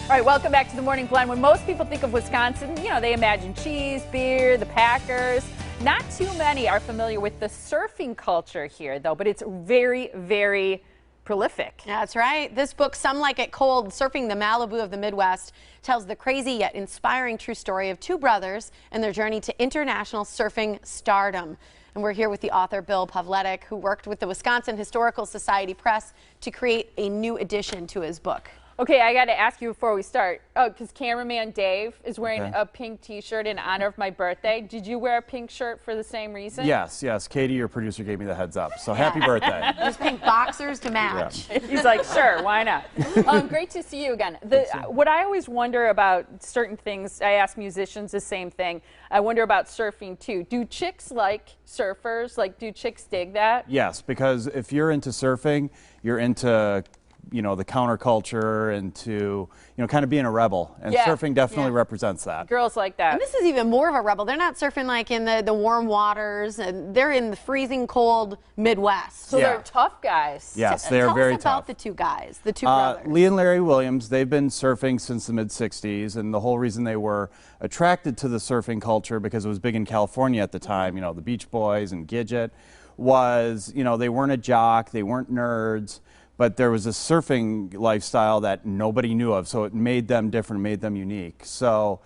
All right, welcome back to the Morning Blend. When most people think of Wisconsin, you know, they imagine cheese, beer, the Packers. Not too many are familiar with the surfing culture here, though, but it's very, very prolific. That's right. This book, Some Like It Cold, Surfing the Malibu of the Midwest, tells the crazy yet inspiring true story of two brothers and their journey to international surfing stardom. And we're here with the author, Bill Povletich, who worked with the Wisconsin Historical Society Press to create a new edition to his book. Okay, I got to ask you before we start, because cameraman Dave is wearing a pink T-shirt in honor of my birthday. Did you wear a pink shirt for the same reason? Yes. Katie, your producer, gave me the heads up. So happy birthday. There's pink boxers to match. Yeah. He's like, sure, why not? Great to see you again. What I always wonder about certain things, I ask musicians the same thing. I wonder about surfing too. Do chicks like surfers? Like, do chicks dig that? Yes, because if you're into surfing, you're into the counterculture and to, kind of being a rebel. And surfing definitely represents that. Girls like that. And this is even more of a rebel. They're not surfing like in the warm waters. And they're in the freezing cold Midwest. So they're tough guys. Yes, they're very tough. Tell us about the two guys, the two brothers. Lee and Larry Williams, they've been surfing since the mid-'60s. And the whole reason they were attracted to the surfing culture, because it was big in California at the time, the Beach Boys and Gidget, was, they weren't a jock, they weren't nerds. But there was a surfing lifestyle that nobody knew of, so it made them different, made them unique. So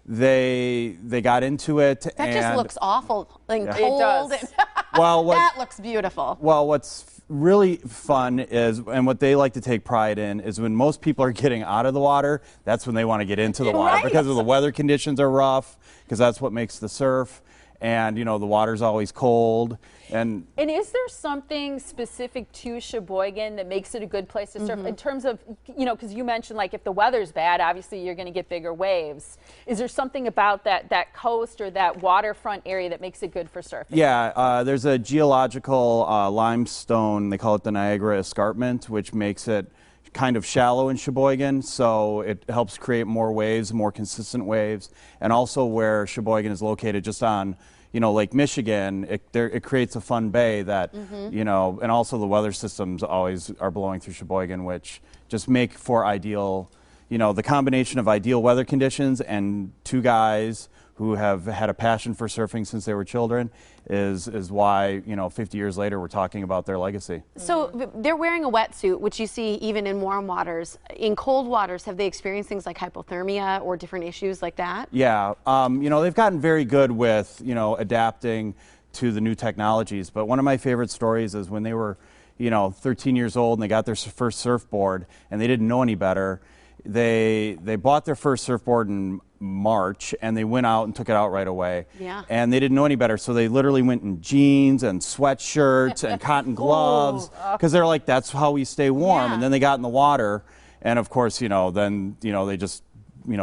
they got into it. That just looks awful and cold. It does. Well, that looks beautiful. Well, what's really fun is, and what they like to take pride in, is when most people are getting out of the water, that's when they want to get into the water because of the weather conditions are rough, because that's what makes the surf. And, the water's always cold. And is there something specific to Sheboygan that makes it a good place to surf in terms of, because you mentioned, like, if the weather's bad, obviously you're going to get bigger waves. Is there something about that coast or that waterfront area that makes it good for surfing? Yeah, there's a geological limestone, they call it the Niagara Escarpment, which makes it kind of shallow in Sheboygan, so it helps create more waves, more consistent waves. And also where Sheboygan is located, just on Lake Michigan, it creates a fun bay that, and also the weather systems always are blowing through Sheboygan, which just make for ideal, the combination of ideal weather conditions and two guys who have had a passion for surfing since they were children is why, 50 years later, we're talking about their legacy. So they're wearing a wetsuit, which you see even in warm waters. In cold waters, have they experienced things like hypothermia or different issues like that? Yeah, they've gotten very good with, adapting to the new technologies. But one of my favorite stories is when they were, 13 years old and they got their first surfboard and they didn't know any better. They bought their first surfboard in March, and they went out and took it out right away. Yeah. And they didn't know any better, so they literally went in jeans and sweatshirts and cotton gloves, because they're like, that's how we stay warm. Yeah. And then they got in the water, and of course, then they just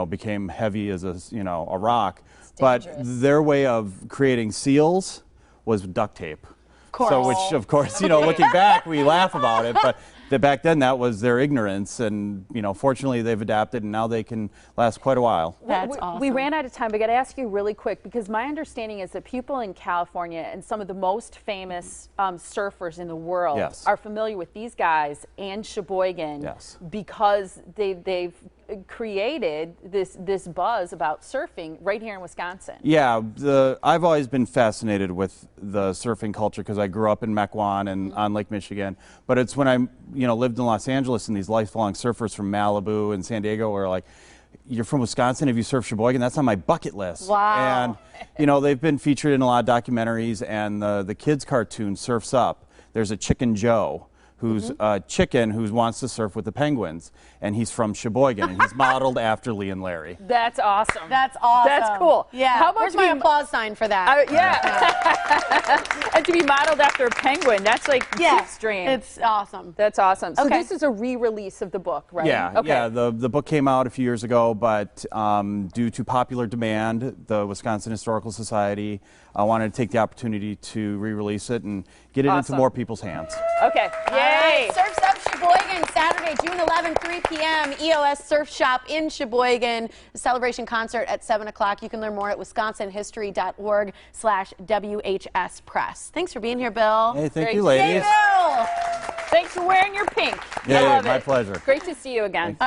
became heavy as a rock. But their way of creating seals was duct tape. So, which, of course, looking back, we laugh about it, but back then that was their ignorance, and fortunately they've adapted, and now they can last quite a while. That's awesome. We ran out of time, but I got to ask you really quick, because my understanding is that people in California and some of the most famous surfers in the world are familiar with these guys and Sheboygan because they've created this buzz about surfing right here in Wisconsin. Yeah, I've always been fascinated with the surfing culture because I grew up in Mequon and on Lake Michigan. But it's when I lived in Los Angeles, and these lifelong surfers from Malibu and San Diego were like, "You're from Wisconsin? Have you surfed Sheboygan? That's on my bucket list." Wow. And they've been featured in a lot of documentaries, and the kids' cartoon Surf's Up. There's a Chicken Joe who's a chicken who wants to surf with the penguins, and he's from Sheboygan, and he's modeled after Lee and Larry. That's awesome. That's awesome. That's cool. Yeah. How about Where's my applause sign for that? Yeah. And to be modeled after a penguin, that's like extreme. It's awesome. That's awesome. So this is a re-release of the book, right? Yeah. Yeah. The book came out a few years ago, but due to popular demand, the Wisconsin Historical Society wanted to take the opportunity to re-release it and get it into more people's hands. Okay. Yay! Surf's Up Sheboygan, Saturday, June 11, 3 p.m. EOS Surf Shop in Sheboygan. The celebration concert at 7 o'clock. You can learn more at wisconsinhistory.org/WHS Press. Thanks for being here, Bill. Hey, thank you, ladies. Yay, Bill! Thanks for wearing your pink. Yeah, my pleasure. Great to see you again.